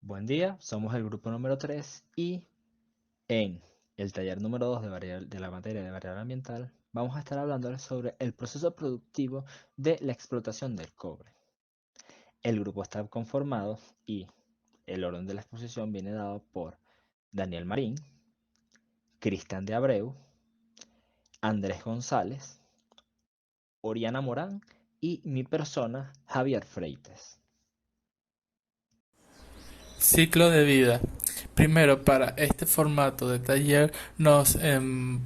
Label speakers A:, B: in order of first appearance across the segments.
A: Buen día, somos el grupo número 3 y en el taller número 2 de la materia de variable ambiental vamos a estar hablando sobre el proceso productivo de la explotación del cobre. El grupo está conformado y el orden de la exposición viene dado por Daniel Marín, Cristian de Abreu, Andrés González, Oriana Morán y mi persona, Javier Freites.
B: Ciclo de vida. Primero, para este formato de taller nos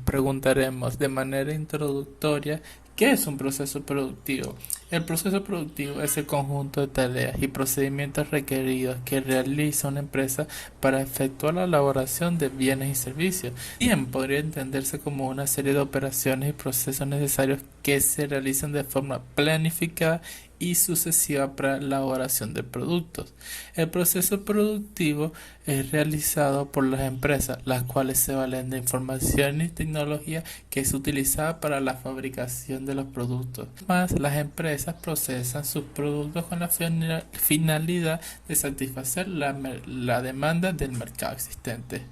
B: preguntaremos de manera introductoria qué es un proceso productivo. El proceso productivo es el conjunto de tareas y procedimientos requeridos que realiza una empresa para efectuar la elaboración de bienes y servicios. Bien, podría entenderse como una serie de operaciones y procesos necesarios que se realizan de forma planificada y sucesiva para la elaboración de productos. El proceso productivo es realizado por las empresas, las cuales se valen de información y tecnología que es utilizada para la fabricación de los productos. Además, las empresas procesan sus productos con la finalidad de satisfacer la demanda del mercado existente.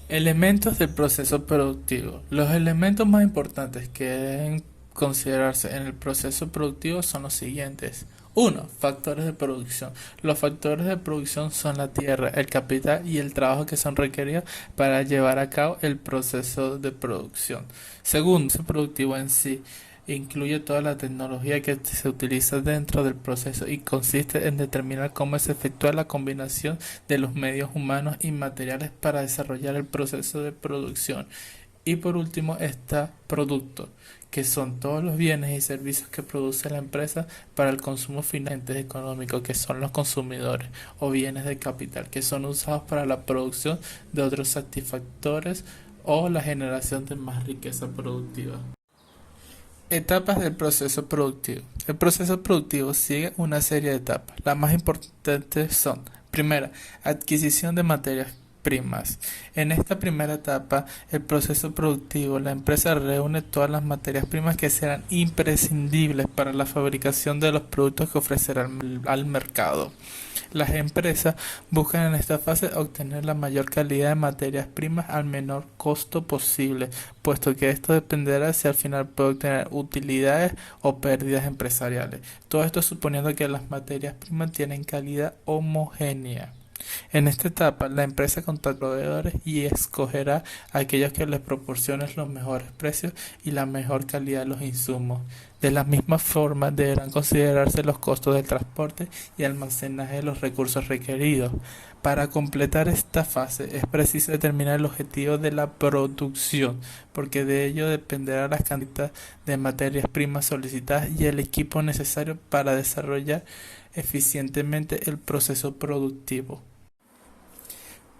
B: Elementos del proceso productivo. Los elementos más importantes que deben considerarse en el proceso productivo son los siguientes. 1. Factores de producción. Los factores de producción son la tierra, el capital y el trabajo que son requeridos para llevar a cabo el proceso de producción. Segundo, el proceso productivo en sí incluye toda la tecnología que se utiliza dentro del proceso y consiste en determinar cómo se efectúa la combinación de los medios humanos y materiales para desarrollar el proceso de producción. Y por último está producto, que son todos los bienes y servicios que produce la empresa para el consumo final económico, que son los consumidores, o bienes de capital, que son usados para la producción de otros satisfactores o la generación de más riqueza productiva. Etapas del proceso productivo. El proceso productivo sigue una serie de etapas. Las más importantes son: primera, adquisición de materias primas. En esta primera etapa, el proceso productivo, la empresa reúne todas las materias primas que serán imprescindibles para la fabricación de los productos que ofrecerá al mercado. Las empresas buscan en esta fase obtener la mayor calidad de materias primas al menor costo posible, puesto que esto dependerá si al final puede obtener utilidades o pérdidas empresariales. Todo esto suponiendo que las materias primas tienen calidad homogénea. En esta etapa, la empresa contacta proveedores y escogerá a aquellos que les proporcionen los mejores precios y la mejor calidad de los insumos. De la misma forma, deberán considerarse los costos del transporte y almacenaje de los recursos requeridos. Para completar esta fase, es preciso determinar el objetivo de la producción, porque de ello dependerá la cantidad de materias primas solicitadas y el equipo necesario para desarrollar eficientemente el proceso productivo.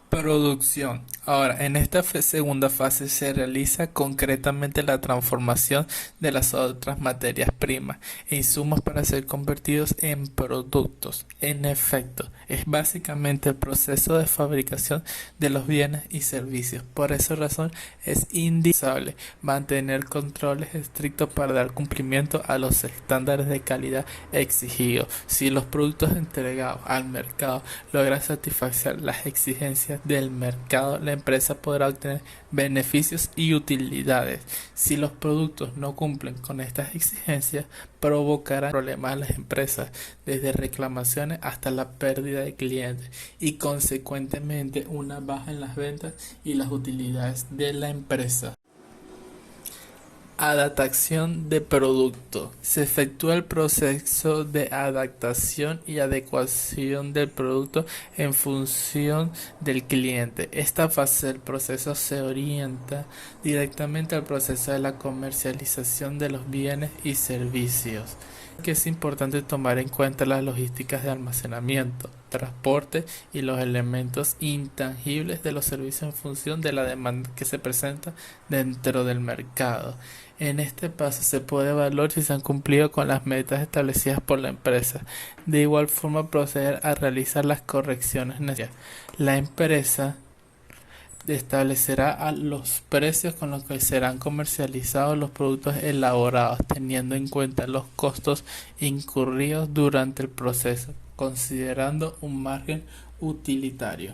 B: Producción. Ahora, en esta segunda fase se realiza concretamente la transformación de las otras materias primas e insumos para ser convertidos en productos. En efecto, es básicamente el proceso de fabricación de los bienes y servicios. Por esa razón es indispensable mantener controles estrictos para dar cumplimiento a los estándares de calidad exigidos. Si los productos entregados al mercado logran satisfacer las exigencias del mercado, la empresa podrá obtener beneficios y utilidades. Si los productos no cumplen con estas exigencias, provocarán problemas a las empresas, desde reclamaciones hasta la pérdida de clientes y consecuentemente una baja en las ventas y las utilidades de la empresa. Adaptación de producto. Se efectúa el proceso de adaptación y adecuación del producto en función del cliente. Esta fase del proceso se orienta directamente al proceso de la comercialización de los bienes y servicios. Que es importante tomar en cuenta las logísticas de almacenamiento, transporte y los elementos intangibles de los servicios en función de la demanda que se presenta dentro del mercado. En este paso se puede evaluar si se han cumplido con las metas establecidas por la empresa. De igual forma, proceder a realizar las correcciones necesarias. La empresa establecerá los precios con los que serán comercializados los productos elaborados, teniendo en cuenta los costos incurridos durante el proceso, considerando un margen utilitario.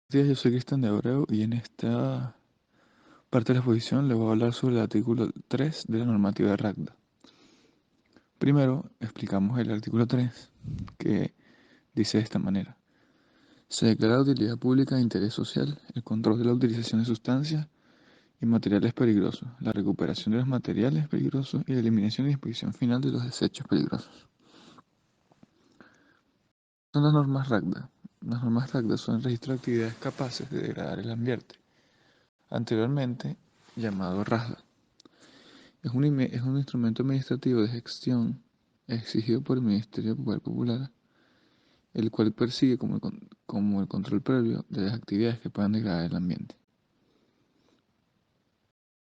C: Días, yo soy Cristian de Abreu y en esta parte de la exposición les voy a hablar sobre el artículo 3 de la normativa de RACDA. Primero, explicamos el artículo 3, que dice de esta manera. Se declara de utilidad pública de interés social el control de la utilización de sustancias y materiales peligrosos, la recuperación de los materiales peligrosos y la eliminación y disposición final de los desechos peligrosos. Son las normas RACDA. Las normas RACDA son el registro de actividades capaces de degradar el ambiente, anteriormente llamado RASDA. Es un instrumento administrativo de gestión exigido por el Ministerio del Poder Popular, el cual persigue como el control previo de las actividades que puedan degradar el ambiente.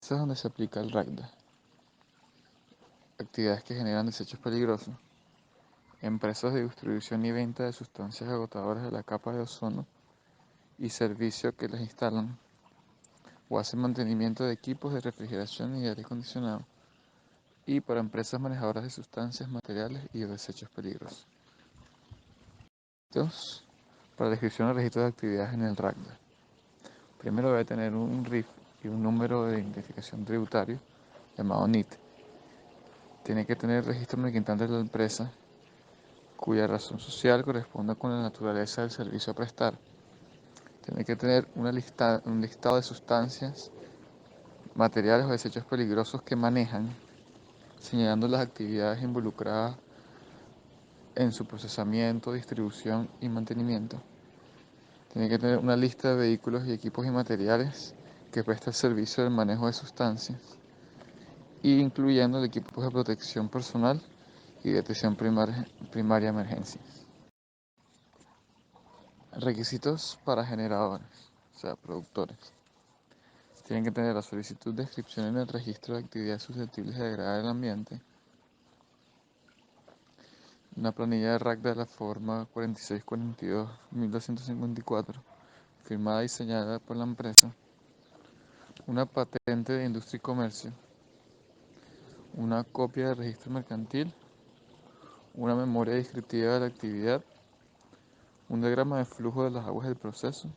C: Eso es donde se aplica el RACDA. Actividades que generan desechos peligrosos, empresas de distribución y venta de sustancias agotadoras de la capa de ozono y servicios que las instalan o hacen mantenimiento de equipos de refrigeración y aire acondicionado, y para empresas manejadoras de sustancias, materiales y desechos peligrosos. Para la descripción del registro de actividades en el RACDA. Primero debe tener un RIF y un número de identificación tributario llamado NIT. Tiene que tener el registro mercantil de la empresa cuya razón social corresponda con la naturaleza del servicio a prestar. Tiene que tener un listado de sustancias, materiales o desechos peligrosos que manejan, señalando las actividades involucradas en su procesamiento, distribución y mantenimiento. Tiene que tener una lista de vehículos y equipos y materiales que presta el servicio del manejo de sustancias, incluyendo el equipo de protección personal y detección primaria emergencias. Requisitos para generadores, o sea, productores. Tienen que tener la solicitud de inscripción en el registro de actividades susceptibles de degradar el ambiente, una planilla de RACDA de la forma 4642-1254, firmada y diseñada por la empresa, una patente de industria y comercio, una copia del registro mercantil, una memoria descriptiva de la actividad, un diagrama de flujo de las aguas del proceso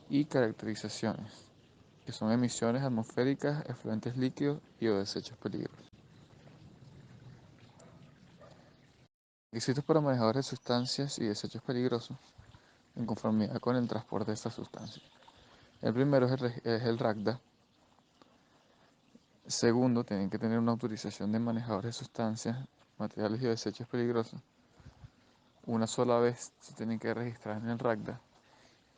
C: y caracterizaciones, que son emisiones atmosféricas, efluentes líquidos y o desechos peligrosos. Requisitos para manejadores de sustancias y desechos peligrosos en conformidad con el transporte de estas sustancias. El primero es el RACDA. Segundo, tienen que tener una autorización de manejadores de sustancias, materiales y desechos peligrosos. Una sola vez se tienen que registrar en el RACDA.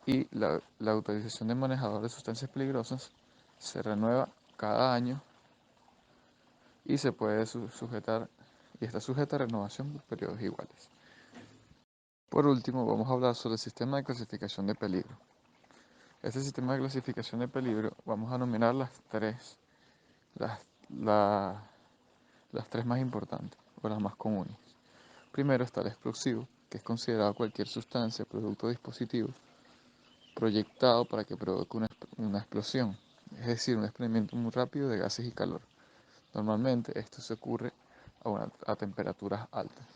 C: Y la autorización de manejador de sustancias peligrosas se renueva cada año y se puede sujetar y está sujeta a renovación por periodos iguales. Por último, vamos a hablar sobre el sistema de clasificación de peligro. Este sistema de clasificación de peligro vamos a nominar las tres más importantes o las más comunes. Primero está el explosivo, que es considerado cualquier sustancia, producto o dispositivo proyectado para que provoque una explosión, es decir, un desprendimiento muy rápido de gases y calor. Normalmente esto se ocurre a temperaturas altas.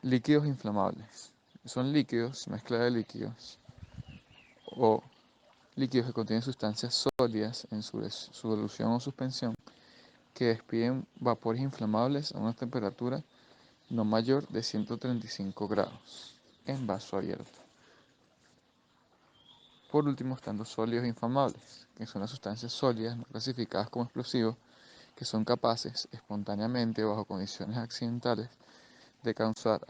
C: Líquidos inflamables. Son líquidos, mezcla de líquidos o líquidos que contienen sustancias sólidas en su solución o suspensión que despiden vapores inflamables a una temperatura no mayor de 135 grados en vaso abierto. Por último están los sólidos inflamables, que son las sustancias sólidas no clasificadas como explosivos que son capaces espontáneamente o bajo condiciones accidentales de causar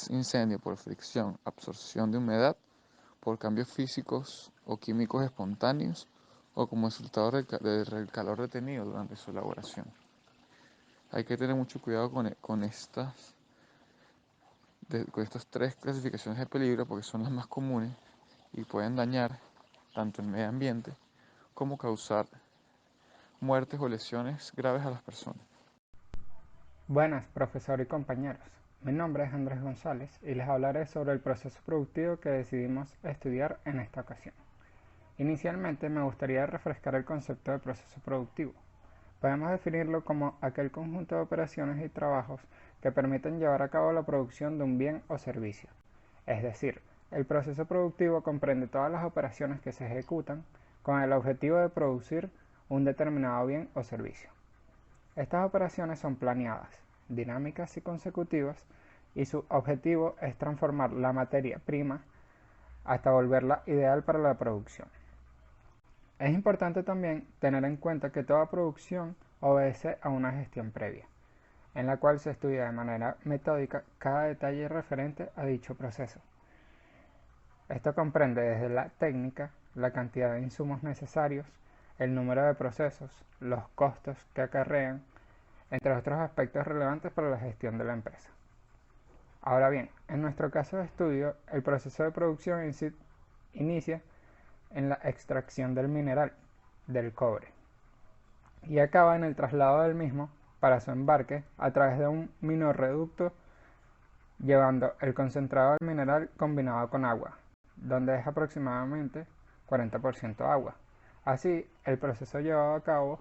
C: incendio por fricción, absorción de humedad, por cambios físicos o químicos espontáneos o como resultado del calor retenido durante su elaboración. Hay que tener mucho cuidado con estas tres clasificaciones de peligro porque son las más comunes y pueden dañar tanto el medio ambiente como causar muertes o lesiones graves a las personas.
D: Buenas, profesor y compañeros. Mi nombre es Andrés González y les hablaré sobre el proceso productivo que decidimos estudiar en esta ocasión. Inicialmente me gustaría refrescar el concepto de proceso productivo. Podemos definirlo como aquel conjunto de operaciones y trabajos que permiten llevar a cabo la producción de un bien o servicio. Es decir, el proceso productivo comprende todas las operaciones que se ejecutan con el objetivo de producir un determinado bien o servicio. Estas operaciones son planeadas, dinámicas y consecutivas, y su objetivo es transformar la materia prima hasta volverla ideal para la producción. Es importante también tener en cuenta que toda producción obedece a una gestión previa, en la cual se estudia de manera metódica cada detalle referente a dicho proceso. Esto comprende desde la técnica, la cantidad de insumos necesarios, el número de procesos, los costos que acarrean, entre otros aspectos relevantes para la gestión de la empresa. Ahora bien, en nuestro caso de estudio, el proceso de producción inicia en la extracción del mineral, del cobre, y acaba en el traslado del mismo para su embarque a través de un minorreducto, llevando el concentrado del mineral combinado con agua, donde es aproximadamente 40% agua. Así, el proceso llevado a cabo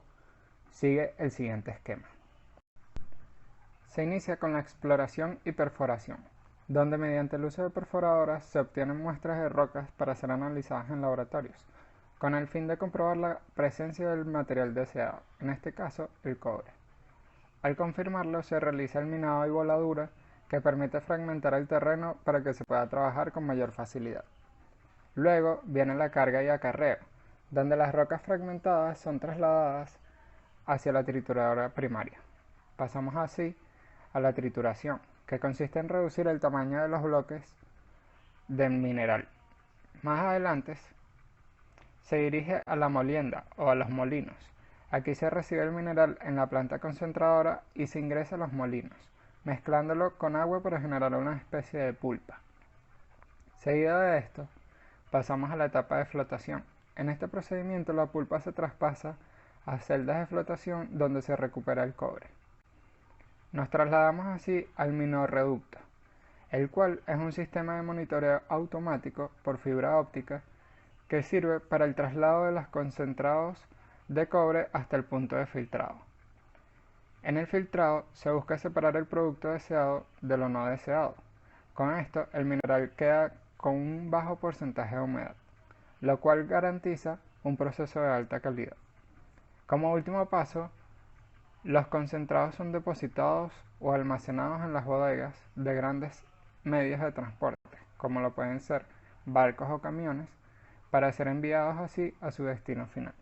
D: sigue el siguiente esquema. Se inicia con la exploración y perforación, donde mediante el uso de perforadoras se obtienen muestras de rocas para ser analizadas en laboratorios, con el fin de comprobar la presencia del material deseado, en este caso el cobre. Al confirmarlo se realiza el minado y voladura, que permite fragmentar el terreno para que se pueda trabajar con mayor facilidad. Luego viene la carga y acarreo, donde las rocas fragmentadas son trasladadas hacia la trituradora primaria. Pasamos así a la trituración, que consiste en reducir el tamaño de los bloques del mineral. Más adelante se dirige a la molienda o a los molinos. Aquí se recibe el mineral en la planta concentradora y se ingresa a los molinos, mezclándolo con agua para generar una especie de pulpa. Seguido de esto, pasamos a la etapa de flotación. En este procedimiento la pulpa se traspasa a celdas de flotación donde se recupera el cobre. Nos trasladamos así al minorreducto, el cual es un sistema de monitoreo automático por fibra óptica que sirve para el traslado de los concentrados de cobre hasta el punto de filtrado. En el filtrado se busca separar el producto deseado de lo no deseado. Con esto el mineral queda con un bajo porcentaje de humedad, lo cual garantiza un proceso de alta calidad. Como último paso, los concentrados son depositados o almacenados en las bodegas de grandes medios de transporte, como lo pueden ser barcos o camiones, para ser enviados así a su destino final.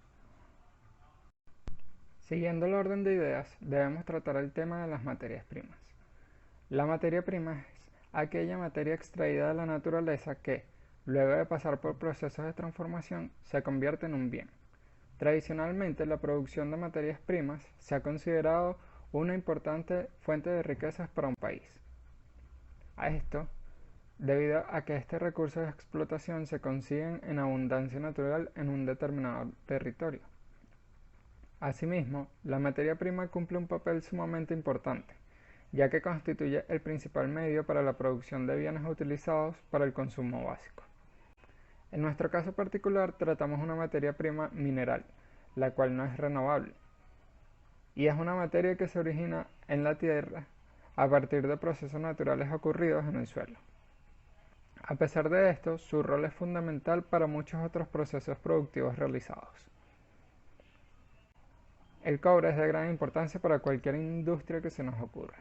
D: Siguiendo el orden de ideas, debemos tratar el tema de las materias primas. La materia prima es aquella materia extraída de la naturaleza que, luego de pasar por procesos de transformación, se convierte en un bien. Tradicionalmente, la producción de materias primas se ha considerado una importante fuente de riquezas para un país. A esto, debido a que este recurso de explotación se consiguen en abundancia natural en un determinado territorio. Asimismo, la materia prima cumple un papel sumamente importante, ya que constituye el principal medio para la producción de bienes utilizados para el consumo básico. En nuestro caso particular tratamos una materia prima mineral, la cual no es renovable, y es una materia que se origina en la tierra a partir de procesos naturales ocurridos en el suelo. A pesar de esto, su rol es fundamental para muchos otros procesos productivos realizados. El cobre es de gran importancia para cualquier industria que se nos ocurra,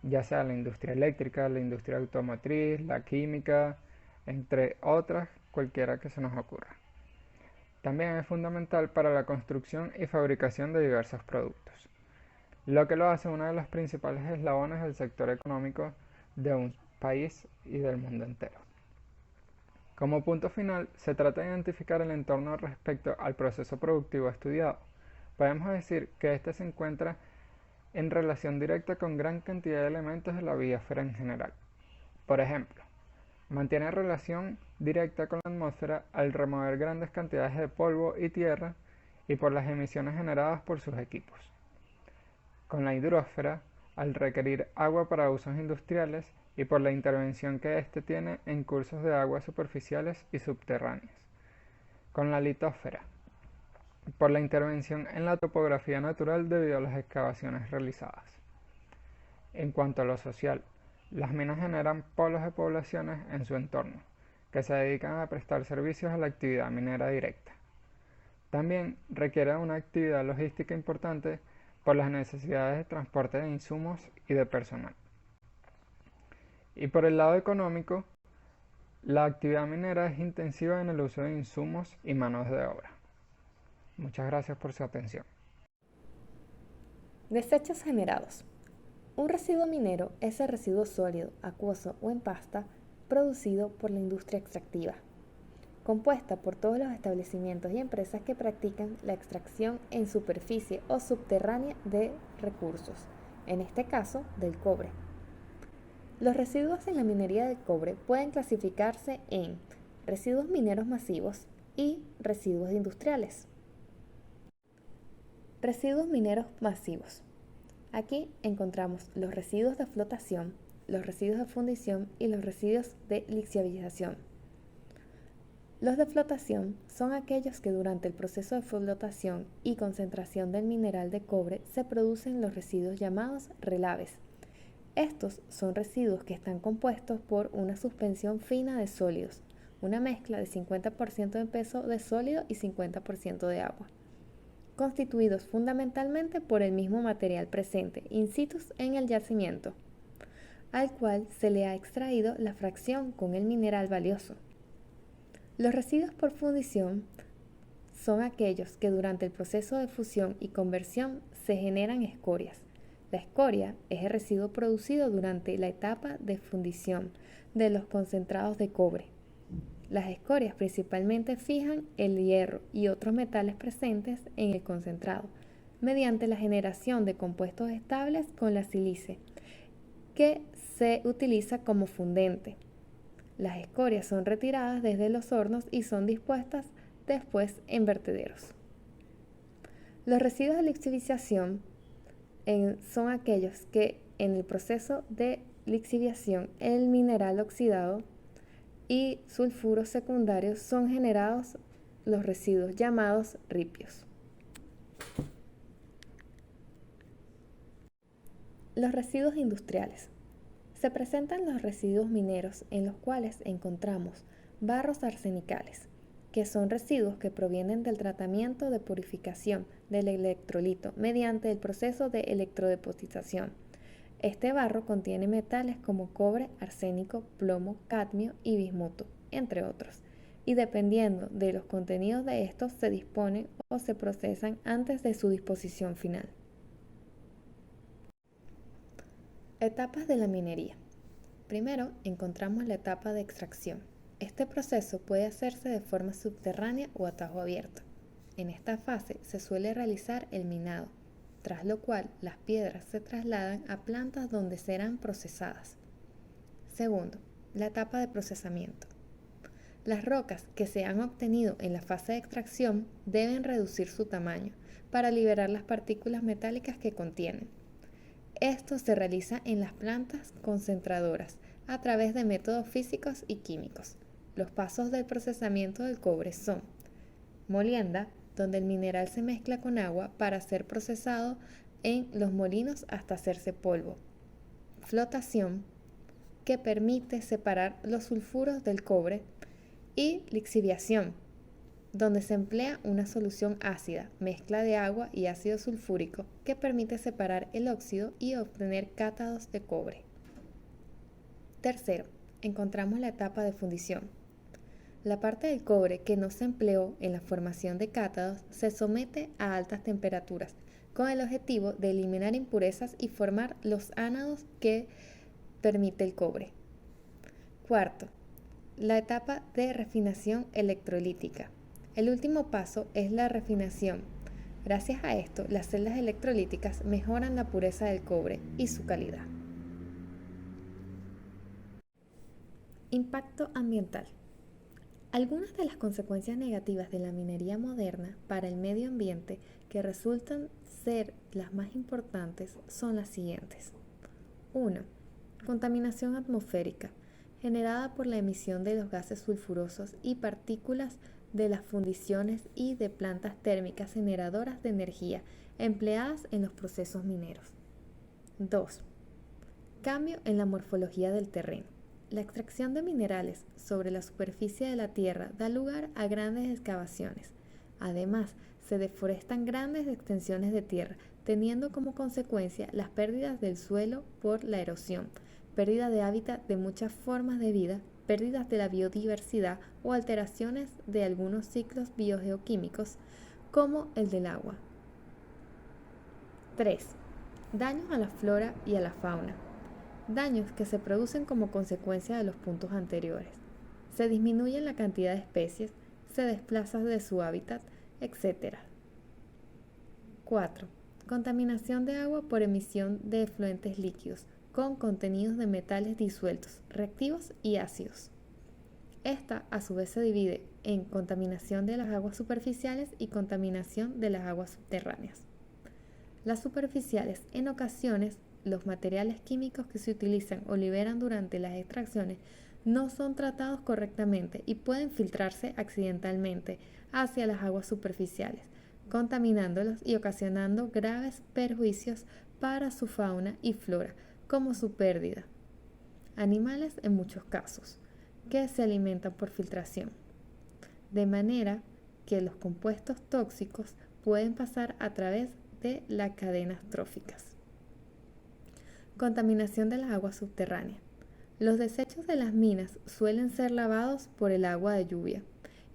D: ya sea la industria eléctrica, la industria automotriz, la química, entre otras, cualquiera que se nos ocurra. También es fundamental para la construcción y fabricación de diversos productos, lo que lo hace uno de los principales eslabones del sector económico de un país y del mundo entero. Como punto final, se trata de identificar el entorno respecto al proceso productivo estudiado. Podemos decir que éste se encuentra en relación directa con gran cantidad de elementos de la biosfera en general. Por ejemplo, mantiene relación directa con la atmósfera al remover grandes cantidades de polvo y tierra y por las emisiones generadas por sus equipos. Con la hidrósfera al requerir agua para usos industriales y por la intervención que éste tiene en cursos de aguas superficiales y subterráneas. Con la litósfera por la intervención en la topografía natural debido a las excavaciones realizadas. En cuanto a lo social, las minas generan polos de poblaciones en su entorno, que se dedican a prestar servicios a la actividad minera directa. También requiere una actividad logística importante por las necesidades de transporte de insumos y de personal. Y por el lado económico, la actividad minera es intensiva en el uso de insumos y manos de obra. Muchas gracias por su atención.
E: Desechos generados. Un residuo minero es el residuo sólido, acuoso o en pasta producido por la industria extractiva, compuesta por todos los establecimientos y empresas que practican la extracción en superficie o subterránea de recursos, en este caso del cobre. Los residuos en la minería del cobre pueden clasificarse en residuos mineros masivos y residuos industriales. Residuos mineros masivos. Aquí encontramos los residuos de flotación, los residuos de fundición y los residuos de lixiviación. Los de flotación son aquellos que durante el proceso de flotación y concentración del mineral de cobre se producen los residuos llamados relaves. Estos son residuos que están compuestos por una suspensión fina de sólidos, una mezcla de 50% de peso de sólido y 50% de agua, constituidos fundamentalmente por el mismo material presente in situ en el yacimiento, al cual se le ha extraído la fracción con el mineral valioso. Los residuos por fundición son aquellos que durante el proceso de fusión y conversión se generan escorias. La escoria es el residuo producido durante la etapa de fundición de los concentrados de cobre. Las escorias principalmente fijan el hierro y otros metales presentes en el concentrado, mediante la generación de compuestos estables con la sílice, que se utiliza como fundente. Las escorias son retiradas desde los hornos y son dispuestas después en vertederos. Los residuos de lixiviación son aquellos que en el proceso de lixiviación el mineral oxidado y sulfuros secundarios son generados los residuos llamados ripios. Los residuos industriales. Se presentan los residuos mineros en los cuales encontramos barros arsenicales, que son residuos que provienen del tratamiento de purificación del electrolito mediante el proceso de electrodepositación. Este barro contiene metales como cobre, arsénico, plomo, cadmio y bismuto, entre otros, y dependiendo de los contenidos de estos se disponen o se procesan antes de su disposición final. Etapas de la minería. Primero encontramos la etapa de extracción. Este proceso puede hacerse de forma subterránea o a tajo abierto. En esta fase se suele realizar el minado, tras lo cual las piedras se trasladan a plantas donde serán procesadas. Segundo, la etapa de procesamiento. Las rocas que se han obtenido en la fase de extracción deben reducir su tamaño para liberar las partículas metálicas que contienen. Esto se realiza en las plantas concentradoras a través de métodos físicos y químicos. Los pasos del procesamiento del cobre son: molienda, donde el mineral se mezcla con agua para ser procesado en los molinos hasta hacerse polvo; flotación, que permite separar los sulfuros del cobre; y lixiviación, donde se emplea una solución ácida, mezcla de agua y ácido sulfúrico, que permite separar el óxido y obtener cátodos de cobre. Tercero, encontramos la etapa de fundición. La parte del cobre que no se empleó en la formación de cátodos se somete a altas temperaturas, con el objetivo de eliminar impurezas y formar los ánodos que permite el cobre. Cuarto, la etapa de refinación electrolítica. El último paso es la refinación. Gracias a esto, las celdas electrolíticas mejoran la pureza del cobre y su calidad. Impacto ambiental. Algunas de las consecuencias negativas de la minería moderna para el medio ambiente, que resultan ser las más importantes, son las siguientes. 1. Contaminación atmosférica, generada por la emisión de los gases sulfurosos y partículas de las fundiciones y de plantas térmicas generadoras de energía empleadas en los procesos mineros. 2. Cambio en la morfología del terreno. La extracción de minerales sobre la superficie de la tierra da lugar a grandes excavaciones. Además, se deforestan grandes extensiones de tierra, teniendo como consecuencia las pérdidas del suelo por la erosión, pérdida de hábitat de muchas formas de vida, pérdidas de la biodiversidad o alteraciones de algunos ciclos biogeoquímicos, como el del agua. 3. Daños a la flora y a la fauna. Daños que se producen como consecuencia de los puntos anteriores. Se disminuye la cantidad de especies, se desplaza de su hábitat, etc. 4. Contaminación de agua por emisión de efluentes líquidos con contenidos de metales disueltos, reactivos y ácidos. Esta a su vez se divide en contaminación de las aguas superficiales y contaminación de las aguas subterráneas. Las superficiales, en ocasiones, los materiales químicos que se utilizan o liberan durante las extracciones no son tratados correctamente y pueden filtrarse accidentalmente hacia las aguas superficiales, contaminándolos y ocasionando graves perjuicios para su fauna y flora, como su pérdida. Animales en muchos casos, que se alimentan por filtración. De manera que los compuestos tóxicos pueden pasar a través de las cadenas tróficas. Contaminación de las aguas subterráneas. Los desechos de las minas suelen ser lavados por el agua de lluvia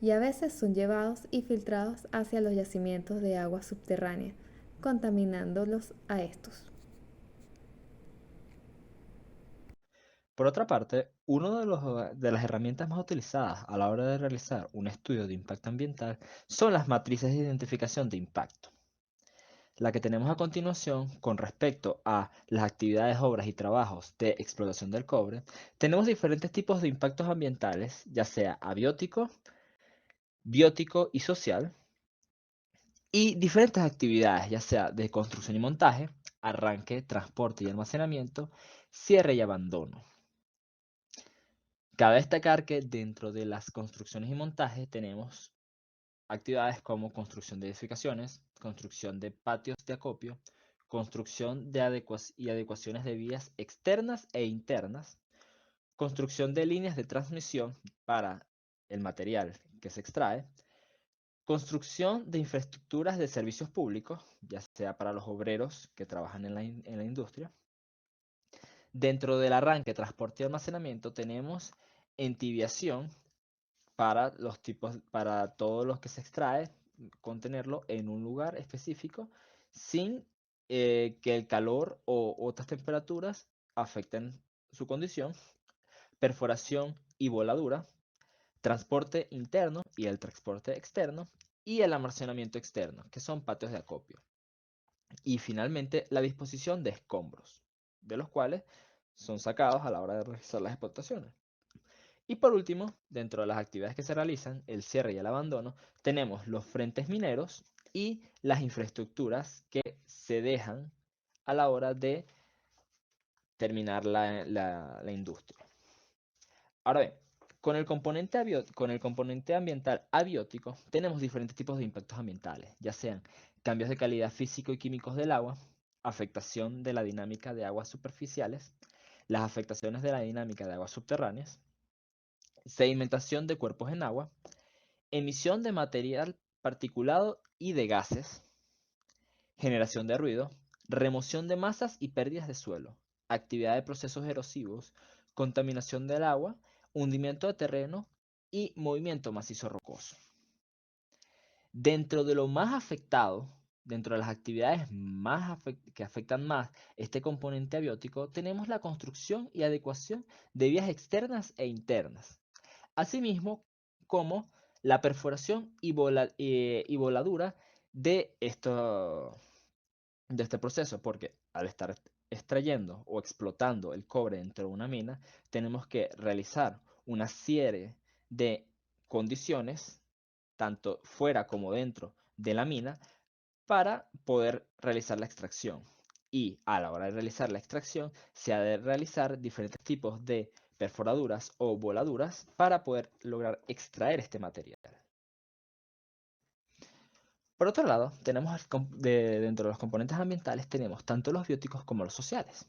E: y a veces son llevados y filtrados hacia los yacimientos de agua subterránea, contaminándolos a estos.
A: Por otra parte, una de las herramientas más utilizadas a la hora de realizar un estudio de impacto ambiental son las matrices de identificación de impacto. La que tenemos a continuación, con respecto a las actividades, obras y trabajos de explotación del cobre, tenemos diferentes tipos de impactos ambientales, ya sea abiótico, biótico y social, y diferentes actividades, ya sea de construcción y montaje, arranque, transporte y almacenamiento, cierre y abandono. Cabe destacar que dentro de las construcciones y montajes tenemos actividades como construcción de edificaciones, construcción de patios de acopio, construcción de adecuaciones de vías externas e internas, construcción de líneas de transmisión para el material que se extrae, construcción de infraestructuras de servicios públicos, ya sea para los obreros que trabajan en la industria. Dentro del arranque, transporte y almacenamiento tenemos entibiación para todos los que se extrae, contenerlo en un lugar específico sin que el calor o otras temperaturas afecten su condición, perforación y voladura, transporte interno y el transporte externo, y el almacenamiento externo, que son patios de acopio. Y finalmente, la disposición de escombros, de los cuales son sacados a la hora de realizar las explotaciones. Y por último, dentro de las actividades que se realizan, el cierre y el abandono, tenemos los frentes mineros y las infraestructuras que se dejan a la hora de terminar la industria. Ahora bien, con el componente ambiental abiótico, tenemos diferentes tipos de impactos ambientales, ya sean cambios de calidad físico y químicos del agua, afectación de la dinámica de aguas superficiales, las afectaciones de la dinámica de aguas subterráneas, sedimentación de cuerpos en agua, emisión de material particulado y de gases, generación de ruido, remoción de masas y pérdidas de suelo, actividad de procesos erosivos, contaminación del agua, hundimiento de terreno y movimiento macizo rocoso. Dentro de lo más afectado, dentro de las actividades que afectan más este componente abiótico, tenemos la construcción y adecuación de vías externas e internas, asimismo como la perforación y voladura de este proceso, porque al estar extrayendo o explotando el cobre dentro de una mina, tenemos que realizar una serie de condiciones, tanto fuera como dentro de la mina, para poder realizar la extracción. Y a la hora de realizar la extracción, se ha de realizar diferentes tipos de perforaduras o voladuras para poder lograr extraer este material. Por otro lado, tenemos dentro de los componentes ambientales tenemos tanto los bióticos como los sociales.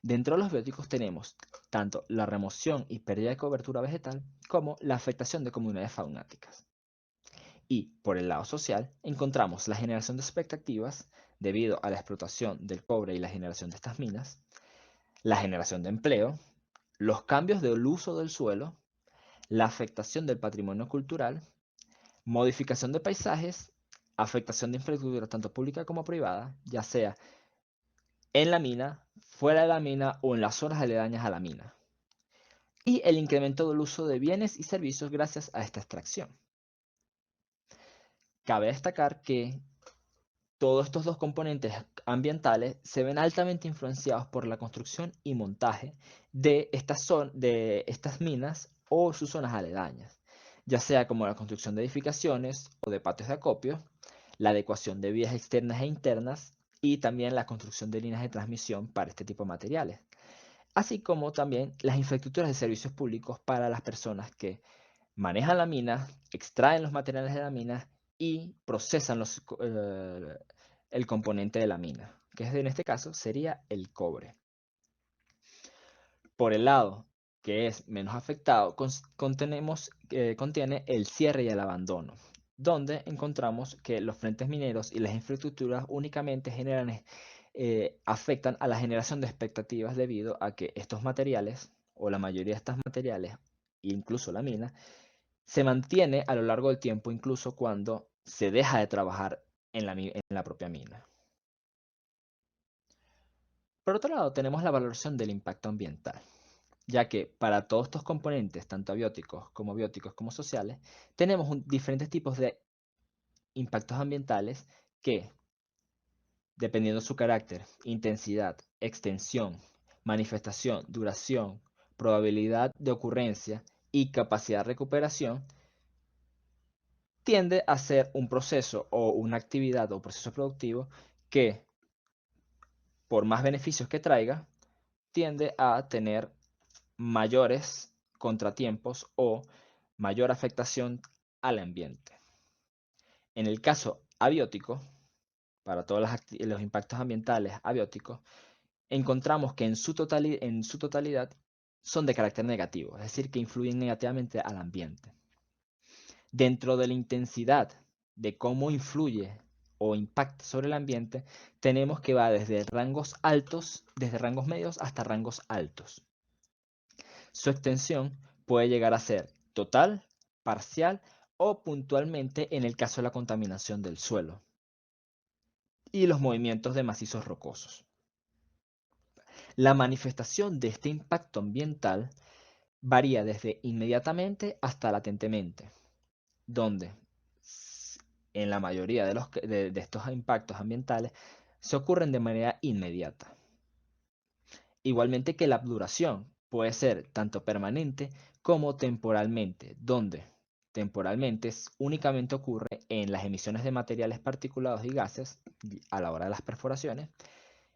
A: Dentro de los bióticos tenemos tanto la remoción y pérdida de cobertura vegetal como la afectación de comunidades faunáticas. Y por el lado social encontramos la generación de expectativas debido a la explotación del cobre y la generación de estas minas, la generación de empleo, los cambios del uso del suelo, la afectación del patrimonio cultural, modificación de paisajes, afectación de infraestructura tanto pública como privada, ya sea en la mina, fuera de la mina o en las zonas aledañas a la mina, y el incremento del uso de bienes y servicios gracias a esta extracción. Cabe destacar que todos estos dos componentes ambientales se ven altamente influenciados por la construcción y montaje de estas minas o sus zonas aledañas, ya sea como la construcción de edificaciones o de patios de acopio, la adecuación de vías externas e internas y también la construcción de líneas de transmisión para este tipo de materiales, así como también las infraestructuras de servicios públicos para las personas que manejan la mina, extraen los materiales de la mina y procesan el componente de la mina, que en este caso sería el cobre. Por el lado que es menos afectado, contiene el cierre y el abandono, donde encontramos que los frentes mineros y las infraestructuras únicamente afectan a la generación de expectativas debido a que estos materiales, o la mayoría de estos materiales, incluso la mina, se mantiene a lo largo del tiempo, incluso cuando se deja de trabajar en la propia mina. Por otro lado, tenemos la valoración del impacto ambiental, ya que para todos estos componentes, tanto bióticos como sociales, tenemos diferentes tipos de impactos ambientales que, dependiendo de su carácter, intensidad, extensión, manifestación, duración, probabilidad de ocurrencia y capacidad de recuperación, tiende a ser un proceso o una actividad o proceso productivo que, por más beneficios que traiga, tiende a tener mayores contratiempos o mayor afectación al ambiente. En el caso abiótico, para todos los impactos ambientales abióticos, encontramos que en su totalidad son de carácter negativo, es decir, que influyen negativamente al ambiente. Dentro de la intensidad de cómo influye o impacta sobre el ambiente, tenemos que va desde rangos medios hasta rangos altos. Su extensión puede llegar a ser total, parcial o puntualmente en el caso de la contaminación del suelo y los movimientos de macizos rocosos. La manifestación de este impacto ambiental varía desde inmediatamente hasta latentemente, donde en la mayoría de estos impactos ambientales se ocurren de manera inmediata. Igualmente que la duración puede ser tanto permanente como temporalmente, donde temporalmente únicamente ocurre en las emisiones de materiales particulados y gases a la hora de las perforaciones,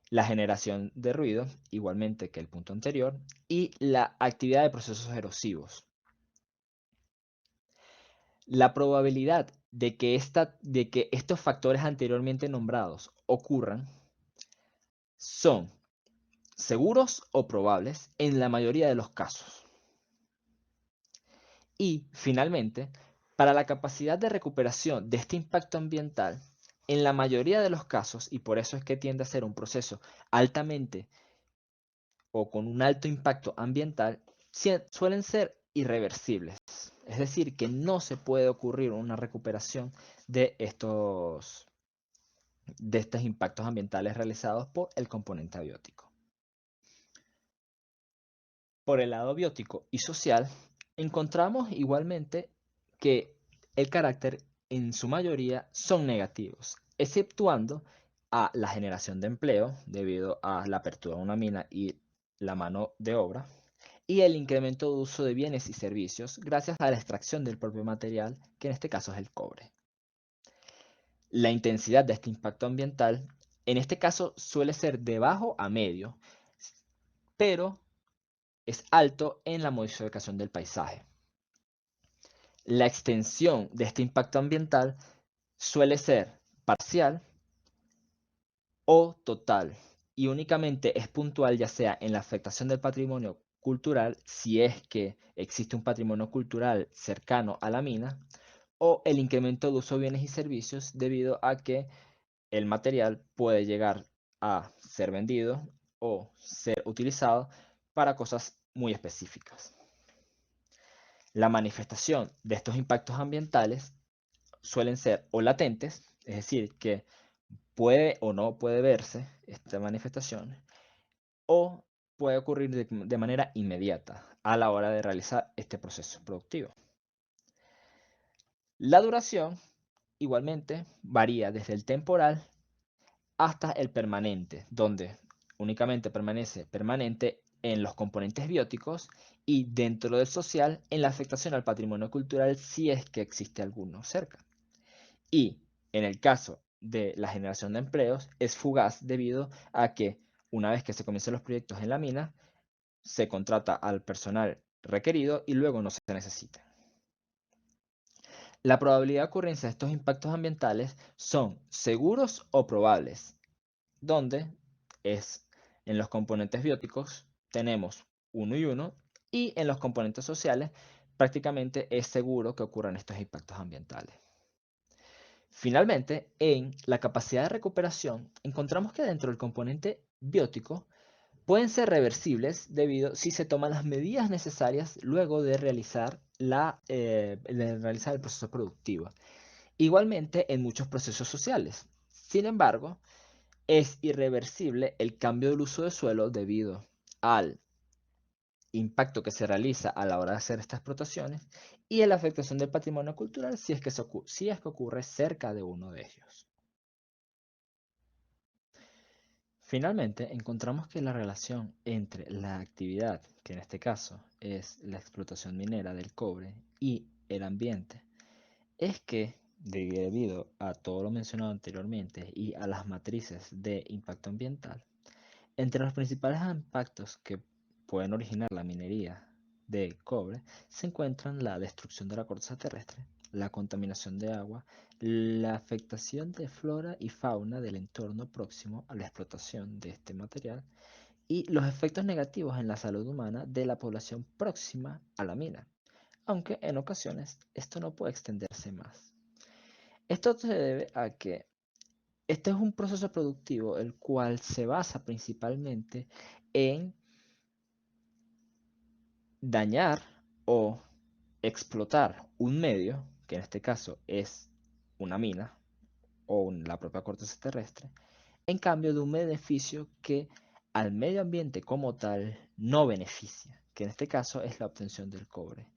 A: la generación de ruido, igualmente que el punto anterior, y la actividad de procesos erosivos. La probabilidad de que estos factores anteriormente nombrados ocurran son seguros o probables en la mayoría de los casos. Y, finalmente, para la capacidad de recuperación de este impacto ambiental, en la mayoría de los casos, y por eso es que tiende a ser un proceso altamente o con un alto impacto ambiental, suelen ser irreversibles. Es decir, que no se puede ocurrir una recuperación de estos impactos ambientales realizados por el componente abiótico. Por el lado biótico y social, encontramos igualmente que el carácter en su mayoría son negativos, exceptuando a la generación de empleo debido a la apertura de una mina y la mano de obra, y el incremento de uso de bienes y servicios gracias a la extracción del propio material, que en este caso es el cobre. La intensidad de este impacto ambiental, en este caso suele ser de bajo a medio, pero es alto en la modificación del paisaje. La extensión de este impacto ambiental suele ser parcial o total, y únicamente es puntual ya sea en la afectación del patrimonio cultural, si es que existe un patrimonio cultural cercano a la mina, o el incremento de uso de bienes y servicios debido a que el material puede llegar a ser vendido o ser utilizado para cosas muy específicas. La manifestación de estos impactos ambientales suelen ser o latentes, es decir, que puede o no puede verse esta manifestación, o puede ocurrir de manera inmediata a la hora de realizar este proceso productivo. La duración igualmente varía desde el temporal hasta el permanente, donde únicamente permanece permanente en los componentes bióticos y dentro del social en la afectación al patrimonio cultural si es que existe alguno cerca. Y en el caso de la generación de empleos es fugaz debido a que una vez que se comienzan los proyectos en la mina, se contrata al personal requerido y luego no se necesita. La probabilidad de ocurrencia de estos impactos ambientales son seguros o probables, donde es en los componentes bióticos tenemos 1 y 1 y en los componentes sociales prácticamente es seguro que ocurran estos impactos ambientales. Finalmente, en la capacidad de recuperación encontramos que dentro del componente biótico pueden ser reversibles debido si se toman las medidas necesarias luego de realizar el proceso productivo. Igualmente en muchos procesos sociales. Sin embargo, es irreversible el cambio del uso de suelo debido al impacto que se realiza a la hora de hacer estas explotaciones y a la afectación del patrimonio cultural si es que ocurre cerca de uno de ellos. Finalmente, encontramos que la relación entre la actividad, que en este caso es la explotación minera del cobre, y el ambiente, es que, debido a todo lo mencionado anteriormente y a las matrices de impacto ambiental, entre los principales impactos que pueden originar la minería de cobre se encuentran la destrucción de la corteza terrestre, la contaminación de agua, la afectación de flora y fauna del entorno próximo a la explotación de este material y los efectos negativos en la salud humana de la población próxima a la mina, aunque en ocasiones esto no puede extenderse más. Esto se debe a que este es un proceso productivo el cual se basa principalmente en dañar o explotar un medio, que en este caso es una mina o la propia corteza terrestre, en cambio de un beneficio que al medio ambiente como tal no beneficia, que en este caso es la obtención del cobre,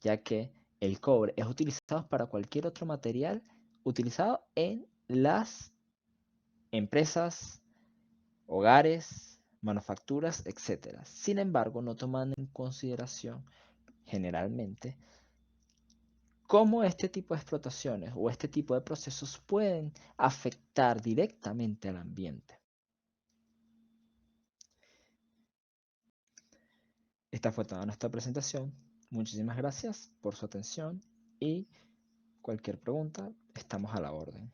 A: ya que el cobre es utilizado para cualquier otro material utilizado en las empresas, hogares, manufacturas, etc. Sin embargo, no toman en consideración generalmente cómo este tipo de explotaciones o este tipo de procesos pueden afectar directamente al ambiente. Esta fue toda nuestra presentación. Muchísimas gracias por su atención y cualquier pregunta, estamos a la orden.